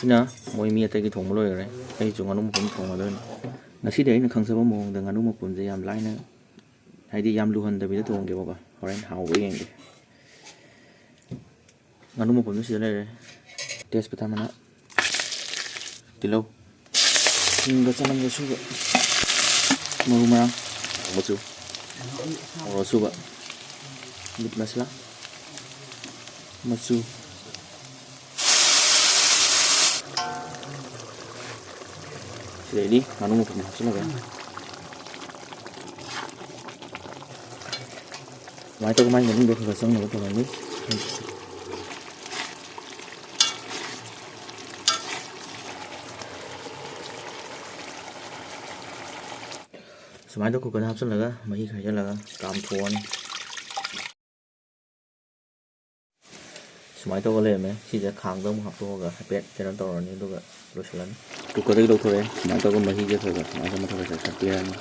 ꯁꯤꯅ ꯃꯣꯏ ꯃꯤ ꯑꯇꯩꯒꯤ ꯊꯣꯡꯕ ꯂꯣꯏꯈꯔꯦ ꯑꯩꯁꯨ ꯉꯥꯅꯨ ꯃꯄꯨꯝ ꯊꯣꯡꯒꯗꯣꯏꯅꯤ ꯉꯁꯤꯗꯤ ꯑꯩꯅ ꯈꯪꯖꯕ ꯃꯑꯣꯡꯗ ꯉꯥꯅꯨ ꯃꯄꯨꯝꯁꯦ ꯌꯥꯝ ꯂꯥꯏꯅ ꯍꯥꯏꯗꯤ ꯌꯥꯝ ꯂꯨꯍꯟꯗꯕꯤꯗ ꯊꯣꯡꯒꯦꯕꯀꯣ ꯍꯣꯔꯦꯟ ꯍꯥꯎꯕ ꯌꯦꯡꯒꯦ nganu mapun sida lere tespata mana tilau hinga chanam ga suba maru marang machu oro suba mit masla machu sida ini nganu mapun hapsalaga mai to mai ngani ga sang na to ni sumaito kuकर hapchalaga mahi khayalaga kam thoni sumaito gale me sije khang dam haptoga hapet kena torani aduga losilani kuकर dai lothore sumaito ga mahi je thoga sumaito mathoga sa sapirani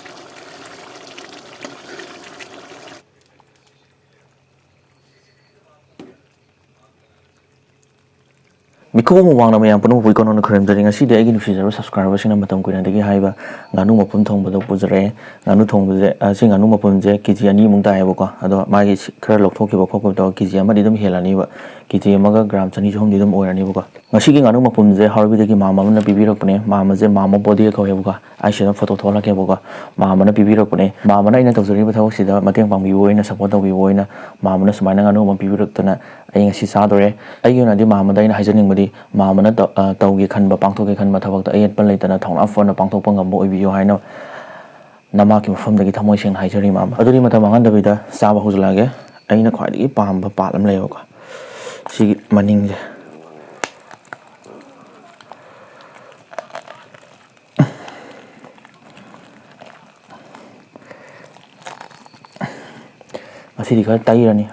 Mikubu mawang na mayang puno pui kono na krem dari ngasi dia igi nusi jaro subscriber sing na matam kuina dagi haiba nganu mapun thong bado pujare nganu thong buje sing nganu mapun je kiji ani mung ta yabo ko ado magi khara lokthok ki bokho ko to kiji ama didum helani ba kiji amaga gram chani jom didum oirani ba ko ngasi gi nganu mapun je harbi dagi mama na bibi rokne mama je mama body ko yabo ko ai shena photo thola ke ba ko mama na bibi rokne mama na ina tawjari ba thawak sida mateng pangbi woina support tawi woina mama na sumaina nganu ma bibi roktana ai ngasi sa dore ai yona di mama da ina haijaning ba Mama na taugi khanba pangthoki khanba thabakta ayet pan leitana thongna phone pangthokpa ngam oibiyo haina namaki mafam dagi thamoi seng haijari mama aduri mata mangan dabida saba hujlage aina khwaidagi pamba palam leyo ka si maning je asidi khar tairani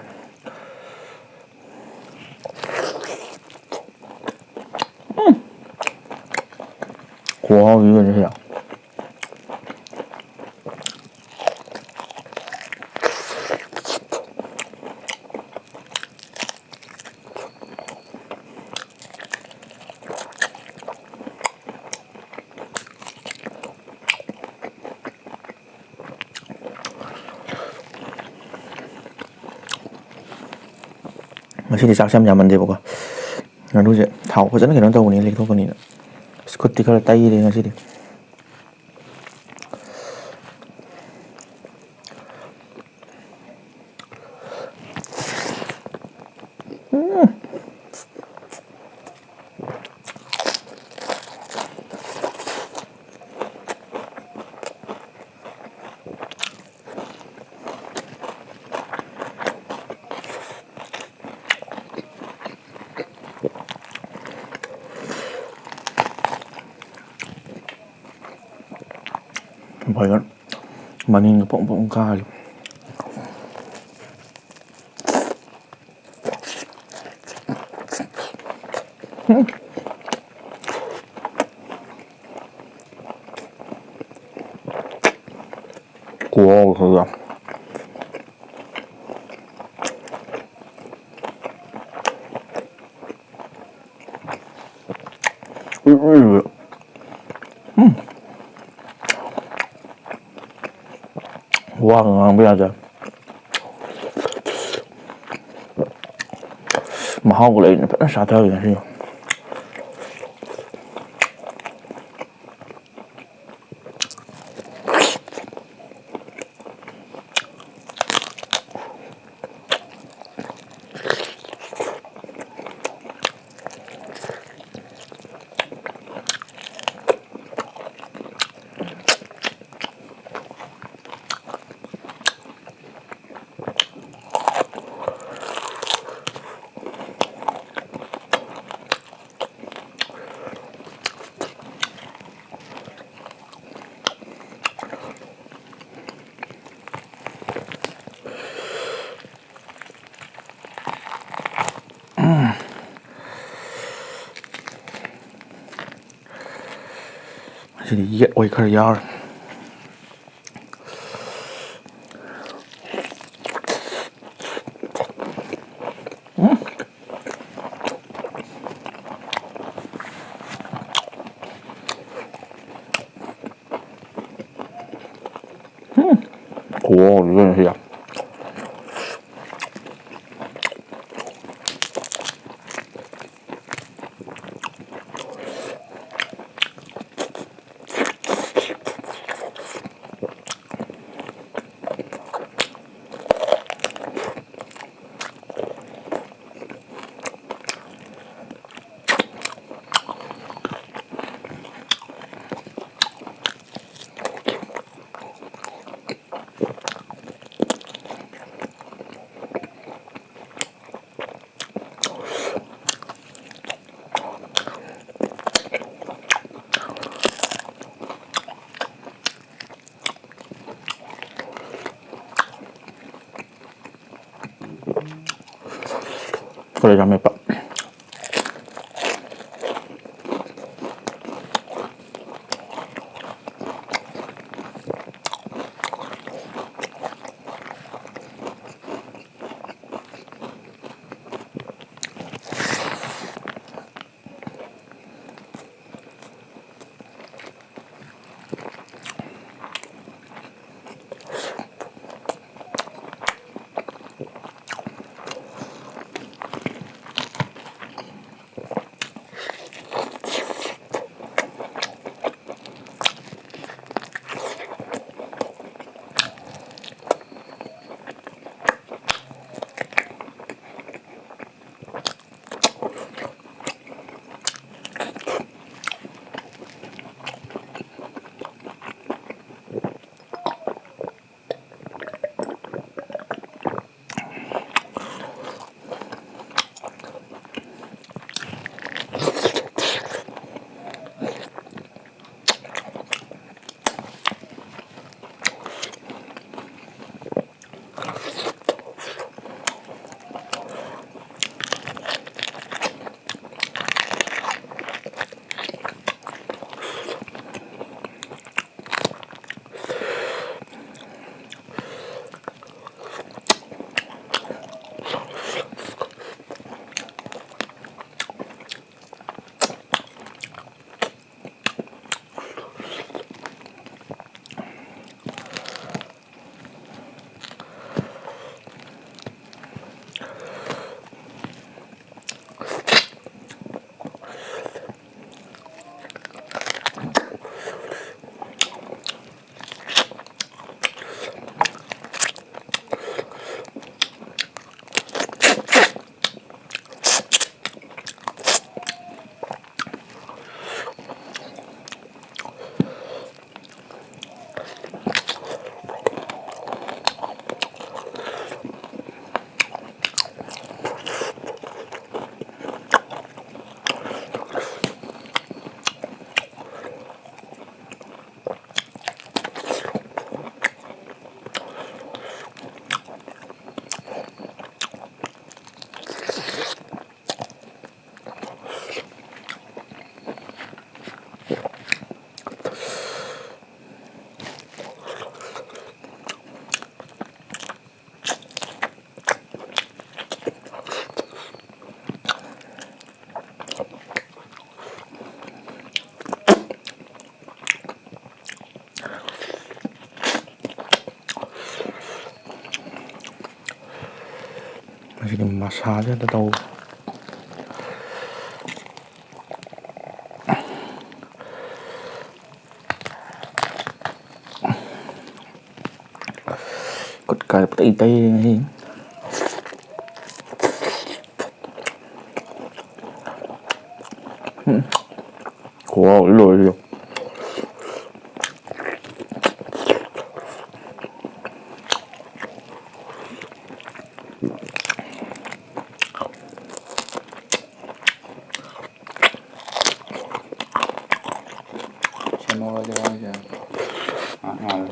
Wow, 이거 주세요. 맛이 싹싹 야만데 보고. 나도 이제 다 오잖아 그런 거 보니 이거 보니. 스코티가 따이래 맛이. Bayar maning pong kali wow sudah Wah, ngambil aja. Mahal gula ini, pernah satu lagi sih. Jadi ya, oi khar yar. 오, 이거는 진짜. 그래, 잠깐만. 지금 마사지도 또 cột cài tây tây 와, 일로 와, 일로. 잘 먹어야 돼, 이제. 아.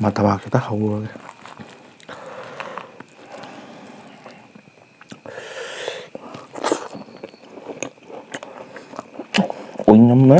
ꯃꯊꯕꯥꯛ ꯈꯤꯇ ꯍꯧꯔꯒꯦ ꯑꯣꯏꯅꯝꯃꯦ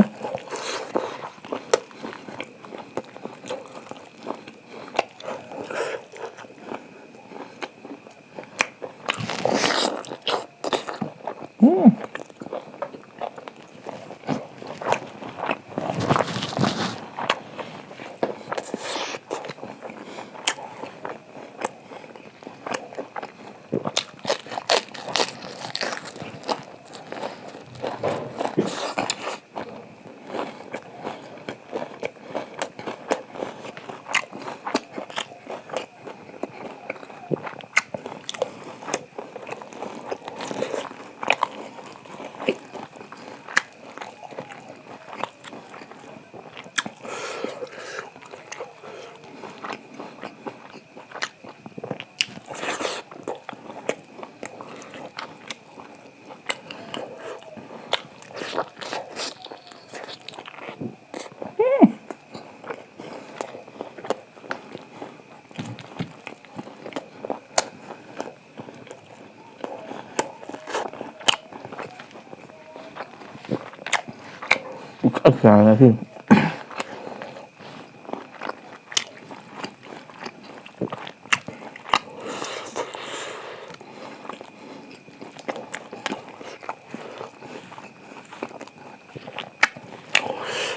ꯉꯁꯤ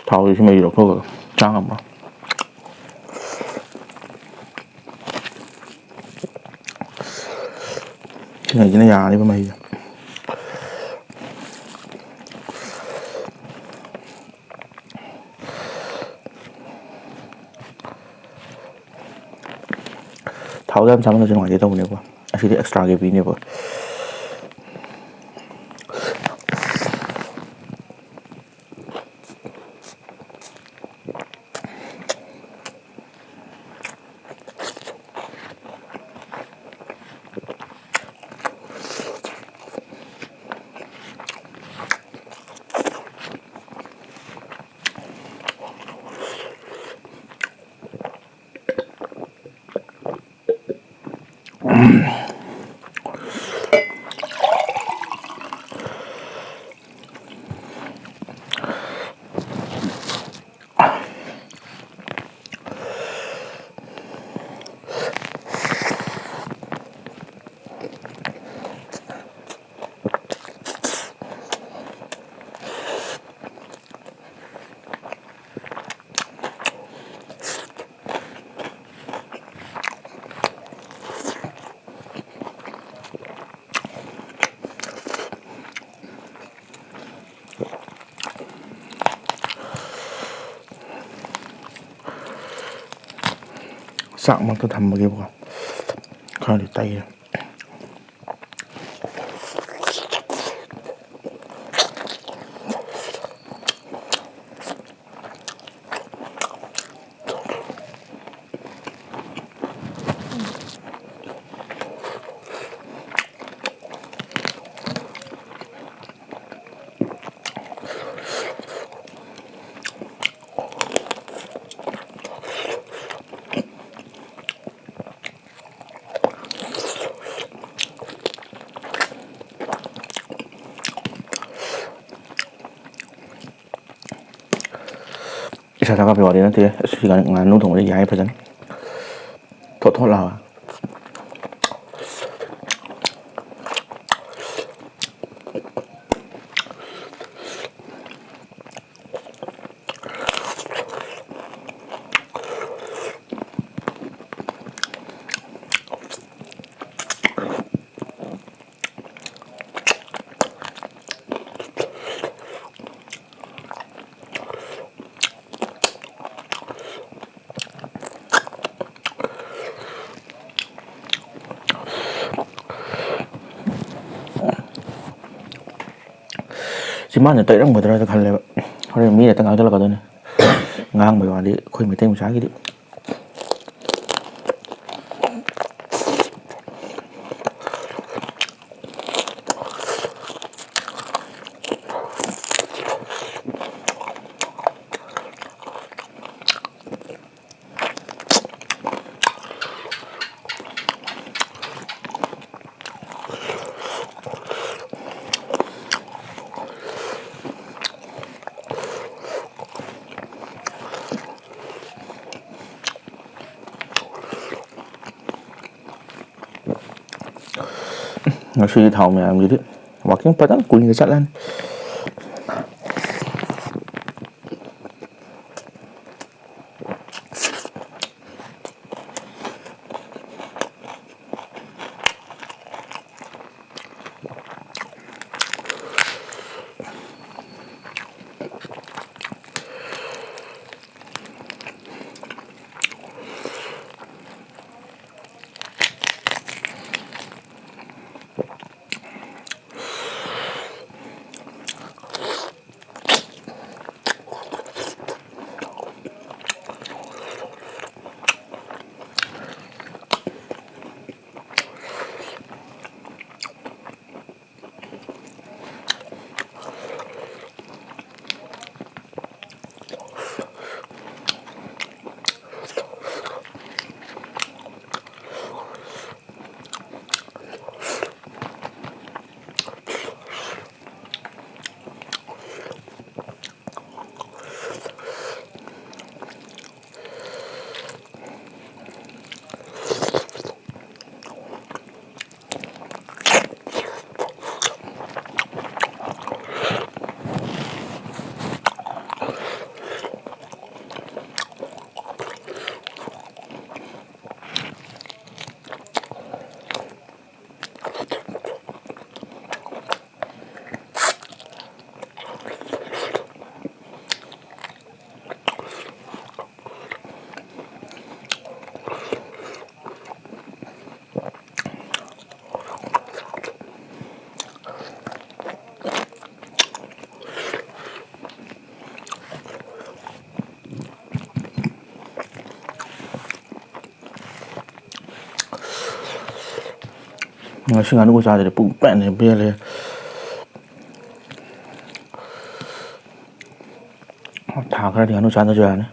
ꯊꯥꯎꯁꯤ ꯁꯤꯃꯩ ꯂꯧꯊꯣꯛꯑꯒ ꯆꯥꯡ ꯑꯃ ꯁꯤꯉꯩꯁꯤꯅ ꯌꯥꯔꯤꯕ ꯃꯍꯤꯁꯦ ꯊꯥꯎꯗ ꯌꯥꯝ ꯆꯥꯃꯜꯂꯁꯨ ꯅꯨꯡꯉꯥꯏꯇꯦ ꯇꯧꯕꯅꯦꯕ ꯑꯁꯤꯗꯤ ꯑꯦꯛꯁꯇ꯭ꯔꯥꯒꯤ ꯄꯤꯅꯦꯕ ꯆꯥꯛꯃꯛꯇ ꯊꯝꯕꯒꯤꯀꯣ ꯈꯔꯗꯤ ꯇꯩꯔꯦ ꯏꯁꯥ ꯊꯥꯒꯠꯄ ꯋꯥꯗꯤ ꯅꯠꯇꯦ ꯑꯁꯤ ꯉꯥꯅꯨ ꯊꯣꯡꯕꯗ ꯌꯥꯏ ꯐꯖꯅ ꯊꯣꯠ ꯊꯣꯠ ꯂꯥꯎꯑꯦ ꯁꯤ ꯃꯥꯅ ꯇꯩꯔꯝꯒꯗ꯭ꯔꯥ ꯈꯜꯂꯦꯕ ꯍꯣꯔꯦꯟ ꯃꯤ ꯍꯦꯛꯇ ꯉꯥꯡꯁꯤꯜꯂꯛꯀꯗꯣꯏꯅꯤ ꯉꯥꯡꯕꯩ ꯋꯥꯗꯤ ꯑꯩꯈꯣꯏ Meitei ꯃꯆꯥꯒꯤꯗꯤ ngasi thau mày jadi walking padang kuing jalan ngasi nganu ko sa jadi pumpen ya biar thả cái đi nganu sa nó giờ này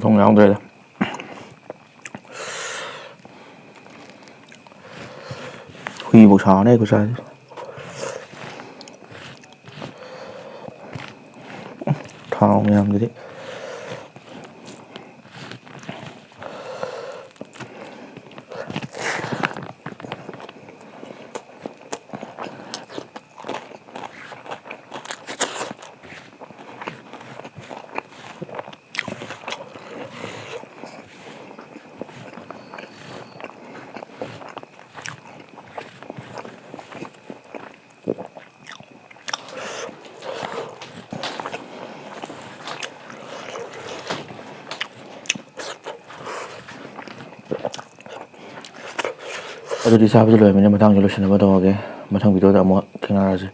không nhau đây huy bộ sò này của sao thao em như thế ꯑꯗꯨꯗꯤ ꯆꯥꯕꯁꯨ ꯂꯣꯏꯔꯕꯅꯤꯅ ꯃꯇꯥꯡꯁꯨ ꯂꯣꯏꯁꯤꯟꯅꯕ ꯇꯧꯔꯒꯦ ꯃꯊꯪ ꯚꯤꯗꯤꯑꯣꯗ ꯑꯃꯨꯛ ꯊꯦꯡꯅꯔꯁꯤ